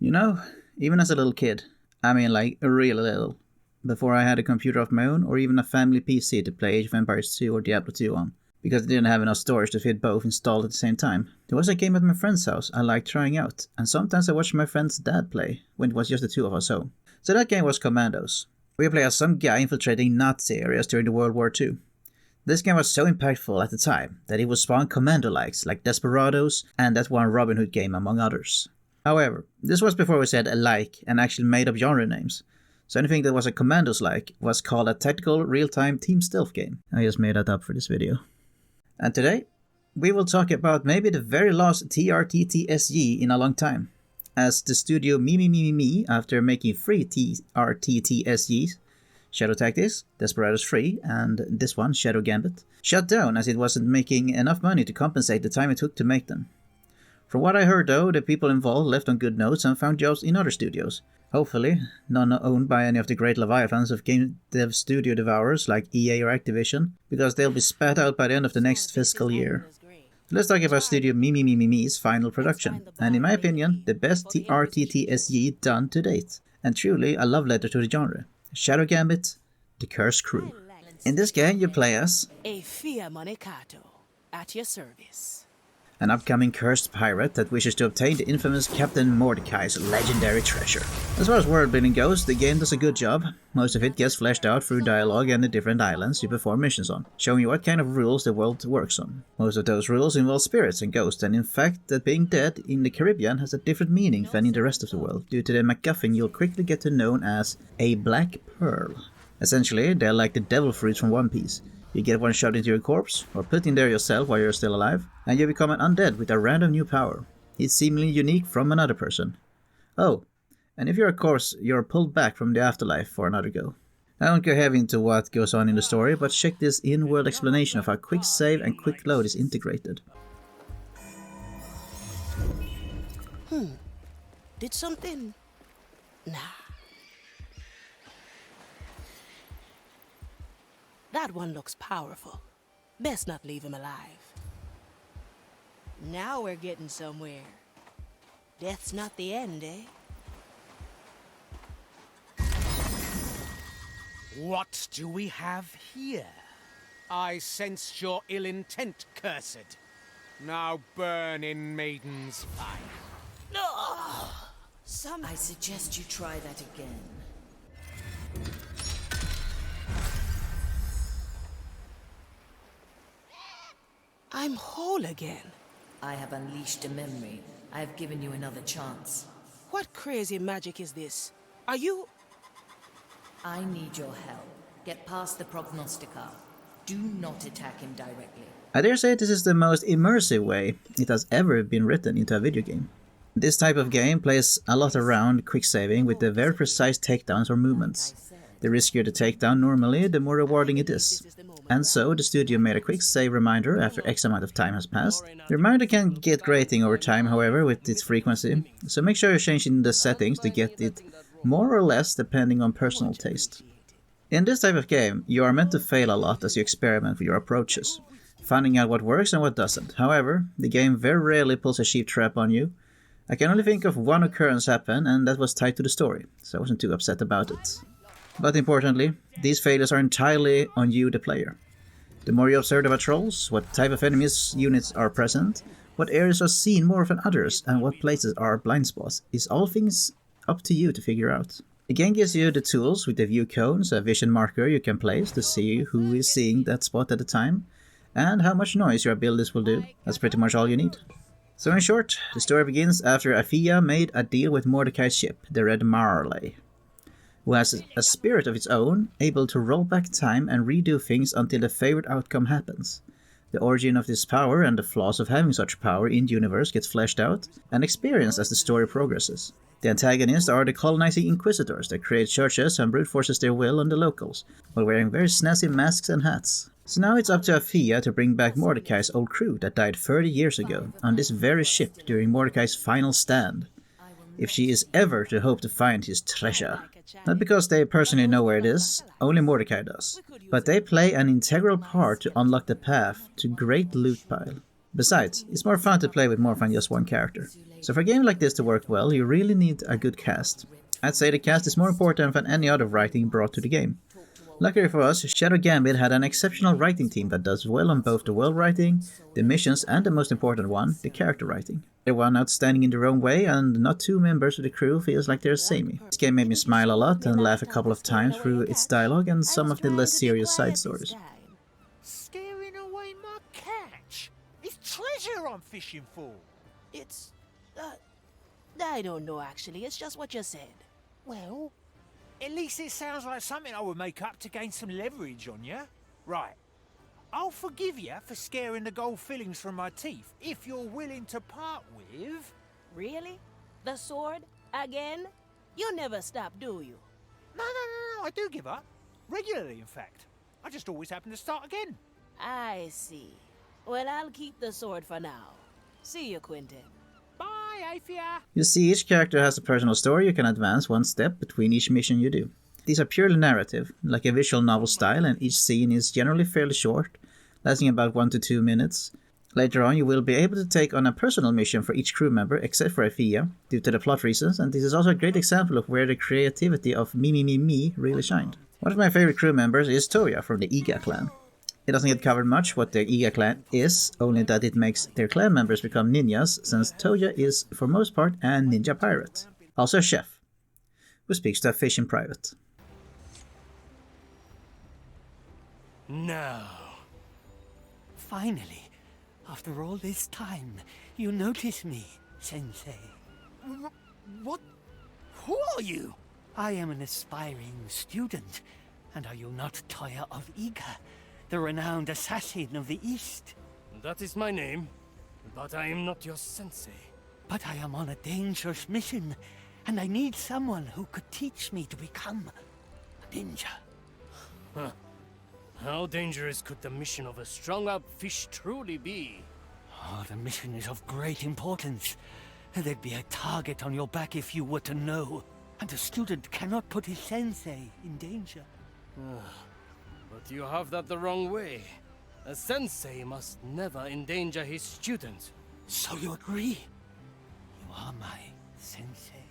You know, even as a little kid, I mean like really little, before I had a computer of my own or even a family PC to play Age of Empires 2 or Diablo 2 on, because it didn't have enough storage to fit both installed at the same time. There was a game at my friend's house I liked trying out, and sometimes I watched my friend's dad play, when it was just the two of us home. So that game was Commandos. We play as some guy infiltrating Nazi areas during the World War II. This game was so impactful at the time that it would spawn commando-likes like Desperados and that one Robin Hood game among others. However, this was before we said alike and actually made up genre names. So anything that was a Commandos-like was called a tactical real-time team stealth game. I just made that up for this video. And today, we will talk about maybe the very last TRTTSG in a long time, as the studio Me, after making 3 TRTTSGs, Shadow Tactics, Desperados 3, and this one, Shadow Gambit, shut down as it wasn't making enough money to compensate the time it took to make them. From what I heard though, the people involved left on good notes and found jobs in other studios. Hopefully, none owned by any of the great leviathans of game dev studio devourers like EA or Activision, because they'll be spat out by the end of the next fiscal year. Let's talk about Studio Me's final production, and in my opinion, the best TRTTSG done to date, and truly a love letter to the genre. Shadow Gambit, The Cursed Crew. In this game you play as a Fia Monecato at your service. An upcoming cursed pirate that wishes to obtain the infamous Captain Mordecai's legendary treasure. As far as world building goes, the game does a good job. Most of it gets fleshed out through dialogue and the different islands you perform missions on, showing you what kind of rules the world works on. Most of those rules involve spirits and ghosts, and in fact that being dead in the Caribbean has a different meaning than in the rest of the world, due to the MacGuffin you'll quickly get to know as a Black Pearl. Essentially, they're like the devil fruits from One Piece. You get one shot into your corpse, or put in there yourself while you're still alive, and you become an undead with a random new power. It's seemingly unique from another person. Oh, and if you're a corpse, you're pulled back from the afterlife for another go. I won't go heavy into what goes on in the story, but check this in-world explanation of how quick save and quick load is integrated. Did something? Nah. That one looks powerful. Best not leave him alive. Now we're getting somewhere. Death's not the end, eh? What do we have here? I sense your ill intent, cursed. Now burn in Maiden's fire. I suggest you try that again. I'm whole again. I have unleashed a memory. I have given you another chance. What crazy magic is this? Are you... I need your help. Get past the prognostica. Do not attack him directly. I dare say this is the most immersive way it has ever been written into a video game. This type of game plays a lot around quick saving with the very precise takedowns or movements. The riskier the takedown normally, the more rewarding it is. And so, the studio made a quick save reminder after X amount of time has passed. The reminder can get grating over time, however, with its frequency, so make sure you're changing the settings to get it more or less depending on personal taste. In this type of game, you are meant to fail a lot as you experiment with your approaches, finding out what works and what doesn't. However, the game very rarely pulls a cheap trap on you. I can only think of one occurrence happen, and that was tied to the story, so I wasn't too upset about it. But importantly, these failures are entirely on you, the player. The more you observe the patrols, what type of enemies units are present, what areas are seen more than others, and what places are blind spots, is all things up to you to figure out. The game gives you the tools with the view cones, a vision marker you can place to see who is seeing that spot at a time, and how much noise your abilities will do. That's pretty much all you need. So in short, the story begins after Afia made a deal with Mordecai's ship, the Red Marley, who has a spirit of its own, able to roll back time and redo things until the favored outcome happens. The origin of this power and the flaws of having such power in the universe gets fleshed out and experienced as the story progresses. The antagonists are the colonizing inquisitors that create churches and brute forces their will on the locals, while wearing very snazzy masks and hats. So now it's up to Afia to bring back Mordecai's old crew that died 30 years ago on this very ship during Mordecai's final stand, if she is ever to hope to find his treasure. Not because they personally know where it is, only Mordecai does, but they play an integral part to unlock the path to great loot pile. Besides, it's more fun to play with more than just one character. So for a game like this to work well, you really need a good cast. I'd say the cast is more important than any other writing brought to the game. Luckily for us, Shadow Gambit had an exceptional writing team that does well on both the world writing, the missions, and the most important one, the character writing. Everyone outstanding in their own way, and not two members of the crew feels like they're samey. This game made me smile a lot and laugh a couple of times through its dialogue and some of the less serious side stories. Scaring away my catch? It's treasure I'm fishing for. It's... I don't know actually, it's just what you said. Well, at least it sounds like something I would make up to gain some leverage on you. Right. I'll forgive you for scaring the gold fillings from my teeth if you're willing to part with... Really? The sword? Again? You never stop, do you? No, I do give up. Regularly, in fact. I just always happen to start again. I see. Well, I'll keep the sword for now. See you, Quentin. Bye, Aphia. You see, each character has a personal story you can advance one step between each mission you do. These are purely narrative, like a visual novel style, and each scene is generally fairly short, lasting about 1 to 2 minutes. Later on, you will be able to take on a personal mission for each crew member, except for Aphia, due to the plot reasons, and this is also a great example of where the creativity of me really shined. One of my favorite crew members is Toya from the Iga clan. It doesn't get covered much what the Iga clan is, only that it makes their clan members become ninjas, since Toya is, for most part, a ninja pirate. Also a chef, who speaks to a fish in private. Now, finally, after all this time, you notice me, Sensei. What? Who are you? I am an aspiring student, and are you not Toya of Iga, the renowned assassin of the East? That is my name, but I am not your sensei. But I am on a dangerous mission, and I need someone who could teach me to become a ninja. Huh. How dangerous could the mission of a strung-up fish truly be? Oh, the mission is of great importance. There'd be a target on your back if you were to know. And a student cannot put his sensei in danger. But you have that the wrong way. A sensei must never endanger his student. So you agree? You are my sensei.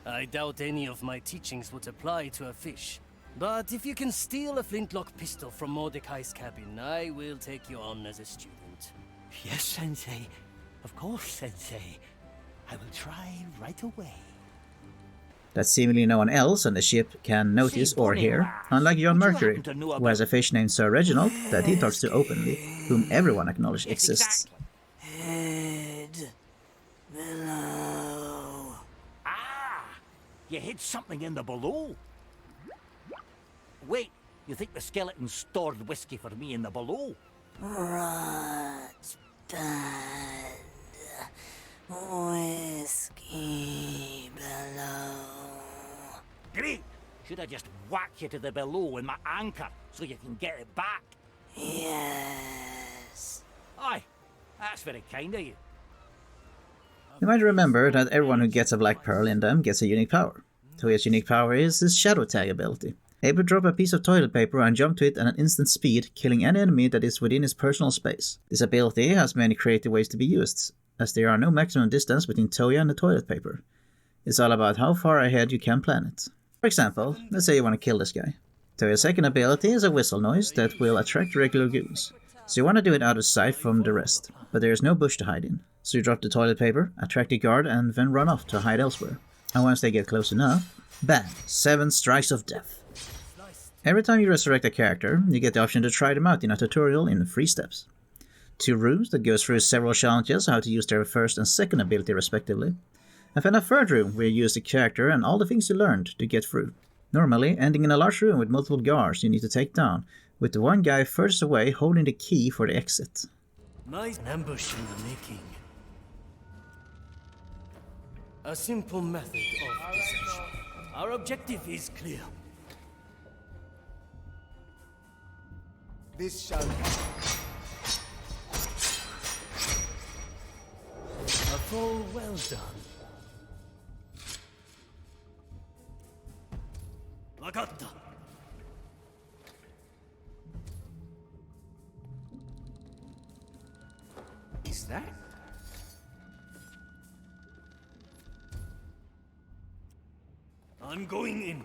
I doubt any of my teachings would apply to a fish. But if you can steal a flintlock pistol from Mordecai's cabin, I will take you on as a student. Yes, Sensei. Of course, Sensei. I will try right away. That seemingly no one else on the ship can notice or hear, unlike John Mercury, who has a fish named Sir Reginald that he talks to openly, whom everyone acknowledges exists. Head below. Ah! You hid something in the below. Wait, you think the skeleton stored whiskey for me in the below? Rotband. Whiskey below. Great! Should I just whack you to the below with my anchor so you can get it back? Yes. Aye, that's very kind of you. You might remember that everyone who gets a black pearl in them gets a unique power. Toya's unique power is his Shadow Tag ability. Able to drop a piece of toilet paper and jump to it at an instant speed, killing any enemy that is within his personal space. This ability has many creative ways to be used, as there are no maximum distance between Toya and the toilet paper. It's all about how far ahead you can plan it. For example, let's say you want to kill this guy. Toya's second ability is a whistle noise that will attract regular goons. So you want to do it out of sight from the rest, but there is no bush to hide in. So you drop the toilet paper, attract the guard, and then run off to hide elsewhere. And once they get close enough, bam! 7 strikes of death. Every time you resurrect a character, you get the option to try them out in a tutorial in 3 steps. 2 rooms that goes through several challenges how to use their first and second ability respectively. And then a 3rd room where you use the character and all the things you learned to get through. Normally ending in a large room with multiple guards you need to take down, with the one guy furthest away holding the key for the exit. Nice ambush in the making. A simple method of deception. Our objective is clear. This shall A full well done. Lagatta. is that? I'm going in.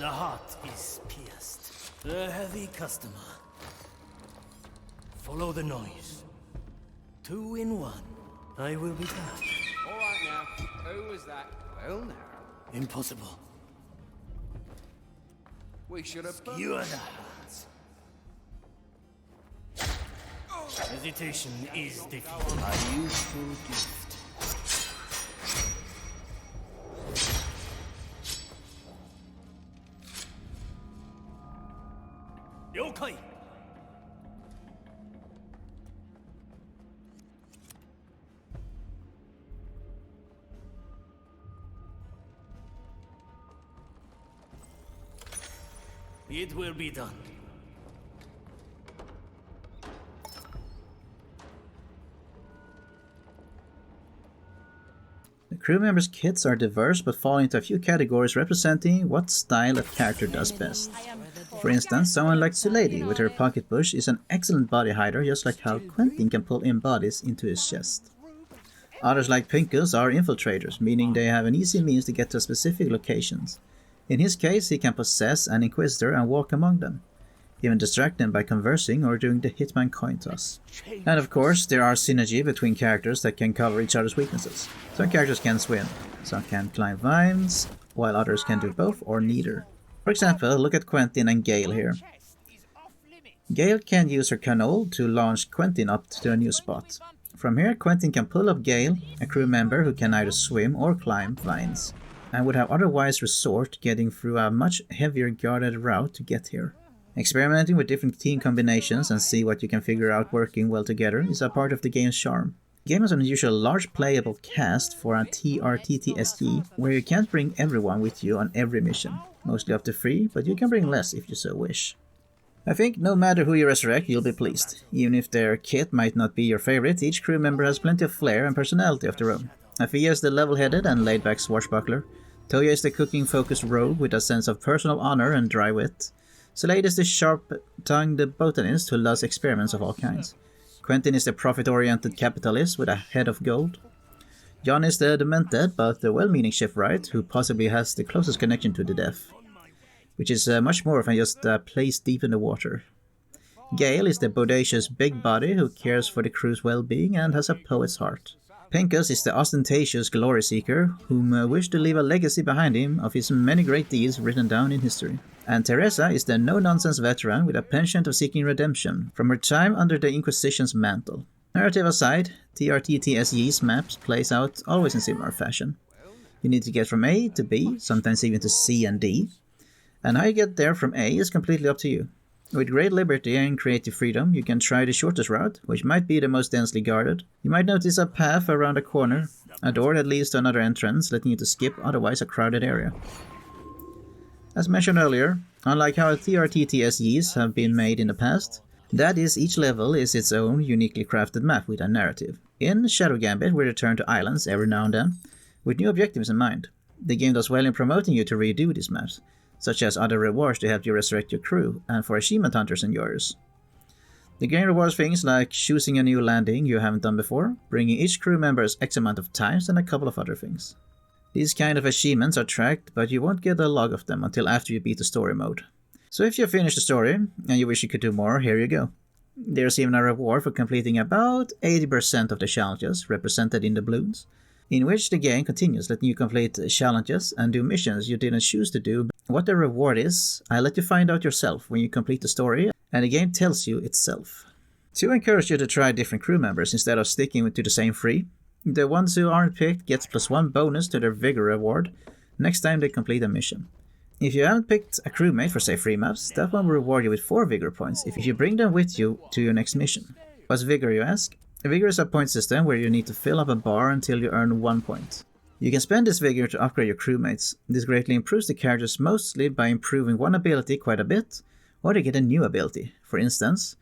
The heart is pierced. A heavy customer. Follow the noise. 2 in 1. I will be back. All right now. Who was that? Well now. Impossible. We should have... Skewer the hearts. Hesitation is defeat. A useful gift. Yokai! It will be done. The crew members' kits are diverse but fall into a few categories representing what style a character does best. For instance, someone like Zulady with her pocket bush is an excellent body hider, just like how Quentin can pull in bodies into his chest. Others like Pincus are infiltrators, meaning they have an easy means to get to specific locations. In his case, he can possess an Inquisitor and walk among them, even distract them by conversing or doing the Hitman coin toss. And of course, there are synergy between characters that can cover each other's weaknesses. Some characters can swim, some can climb vines, while others can do both or neither. For example, look at Quentin and Gale here. Gale can use her cannole to launch Quentin up to a new spot. From here, Quentin can pull up Gale, a crew member who can either swim or climb vines, and would have otherwise resort to getting through a much heavier guarded route to get here. Experimenting with different team combinations and see what you can figure out working well together is a part of the game's charm. The game has an unusual large playable cast for a TRTTSG, where you can't bring everyone with you on every mission, mostly up to 3, but you can bring less if you so wish. I think no matter who you resurrect, you'll be pleased. Even if their kit might not be your favorite, each crew member has plenty of flair and personality of their own. Afia is the level-headed and laid-back swashbuckler. Toya is the cooking-focused rogue with a sense of personal honor and dry wit. Slade is the sharp-tongued botanist who loves experiments of all kinds. Quentin is the profit-oriented capitalist with a head of gold. Jon is the demented but the well-meaning shipwright who possibly has the closest connection to the deaf, which is much more than just a place deep in the water. Gale is the bodacious big body who cares for the crew's well-being and has a poet's heart. Pincus is the ostentatious glory seeker whom wished to leave a legacy behind him of his many great deeds written down in history. And Teresa is the no-nonsense veteran with a penchant of seeking redemption from her time under the Inquisition's mantle. Narrative aside, TRTTSG's maps plays out always in similar fashion. You need to get from A to B, sometimes even to C and D, and how you get there from A is completely up to you. With great liberty and creative freedom, you can try the shortest route, which might be the most densely guarded. You might notice a path around a corner, a door that leads to another entrance, letting you to skip otherwise a crowded area. As mentioned earlier, unlike how TRTTSGs have been made in the past, that is, each level is its own uniquely crafted map with a narrative. In Shadow Gambit, we return to islands every now and then, with new objectives in mind. The game does well in promoting you to redo these maps, such as other rewards to help you resurrect your crew, and for achievement hunters and enjoyers. The game rewards things like choosing a new landing you haven't done before, bringing each crew members X amount of times, and a couple of other things. These kind of achievements are tracked, but you won't get a log of them until after you beat the story mode. So if you finish the story, and you wish you could do more, here you go. There's even a reward for completing about 80% of the challenges, represented in the balloons, in which the game continues letting you complete challenges and do missions you didn't choose to do. What the reward is, I'll let you find out yourself when you complete the story, and the game tells you itself. To encourage you to try different crew members instead of sticking to the same 3, the ones who aren't picked gets +1 bonus to their Vigor reward next time they complete a mission. If you haven't picked a crewmate for say 3 maps, that one will reward you with 4 Vigor points if you bring them with you to your next mission. What's Vigor, you ask? Vigor is a point system where you need to fill up a bar until you earn 1 point. You can spend this Vigor to upgrade your crewmates. This greatly improves the characters mostly by improving one ability quite a bit, or they get a new ability. For instance,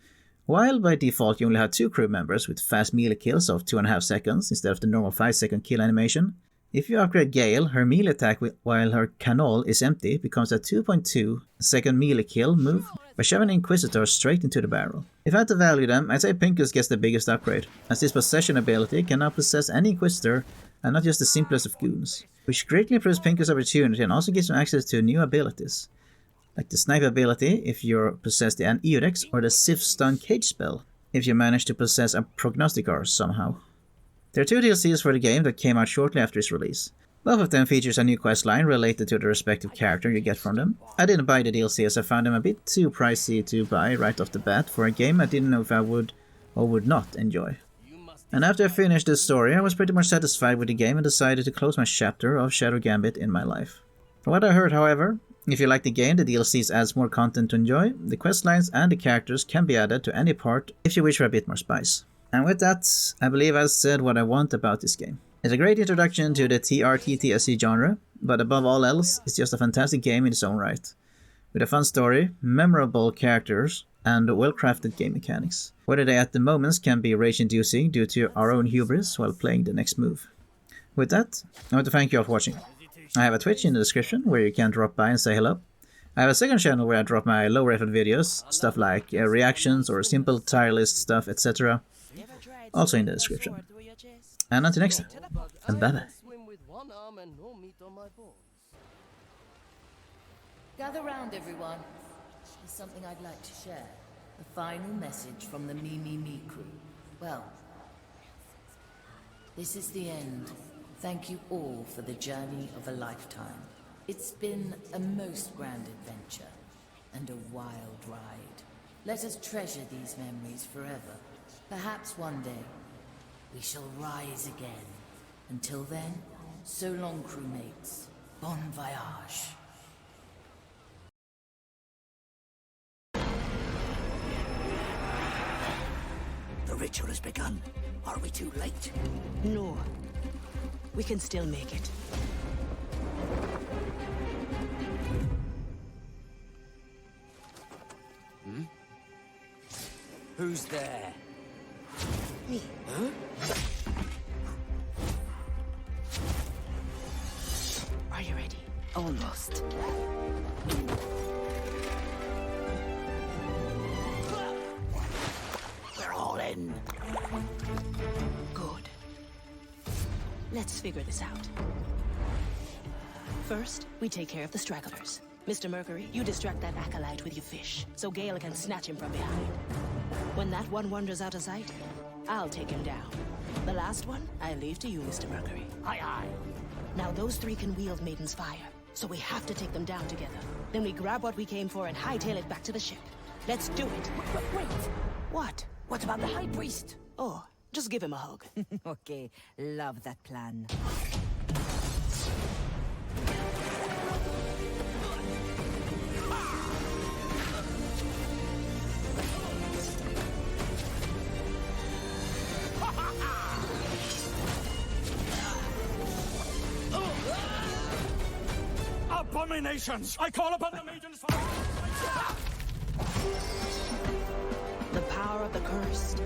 while by default you only have 2 crew members with fast melee kills of 2.5 seconds instead of the normal 5-second kill animation, if you upgrade Gale, her melee attack while her cannole is empty becomes a 2.2 second melee kill move by shoving Inquisitor straight into the barrel. If I had to value them, I'd say Pincus gets the biggest upgrade, as this possession ability can now possess any Inquisitor and not just the simplest of goons, which greatly improves Pinker's opportunity and also gives him access to new abilities, like the snipe ability if you possess the Eudex, or the Sif Stun Cage spell if you manage to possess a Prognosticar somehow. There are 2 DLCs for the game that came out shortly after its release. Both of them features a new questline related to the respective character you get from them. I didn't buy the DLC as I found them a bit too pricey to buy right off the bat for a game I didn't know if I would or would not enjoy. And after I finished this story, I was pretty much satisfied with the game and decided to close my chapter of Shadow Gambit in my life. From what I heard, however, if you like the game, the DLCs adds more content to enjoy, the questlines and the characters can be added to any part if you wish for a bit more spice. And with that, I believe I've said what I want about this game. It's a great introduction to the TRTTSC genre, but above all else, it's just a fantastic game in its own right. With a fun story, memorable characters, and well-crafted game mechanics. Whether they at the moments can be rage-inducing due to our own hubris while playing the next move. With that, I want to thank you all for watching. I have a Twitch in the description where you can drop by and say hello. I have a second channel where I drop my low-effort videos, stuff like reactions or simple tier list stuff, etc. Also in the description. And until next time, bye bye. Gather round, everyone. There's something I'd like to share. The final message from the Me crew. Well, this is the end. Thank you all for the journey of a lifetime. It's been a most grand adventure and a wild ride. Let us treasure these memories forever. Perhaps one day we shall rise again. Until then, so long, crewmates. Bon voyage. The ritual has begun. Are we too late? No. We can still make it. Who's there? Me. Huh? Are you ready? Almost. We're all in. Good. Let's figure this out. First, we take care of the stragglers. Mr. Mercury, you distract that acolyte with your fish, so Gale can snatch him from behind. When that one wanders out of sight, I'll take him down. The last one, I leave to you, Mr. Mercury. Aye, aye. Now those 3 can wield Maiden's Fire, so we have to take them down together. Then we grab what we came for and hightail it back to the ship. Let's do it. Wait! What? What about the High Priest? Oh, just give him a hug. Okay, love that plan. Abominations! I call upon the Maiden's Fire! The power of the cursed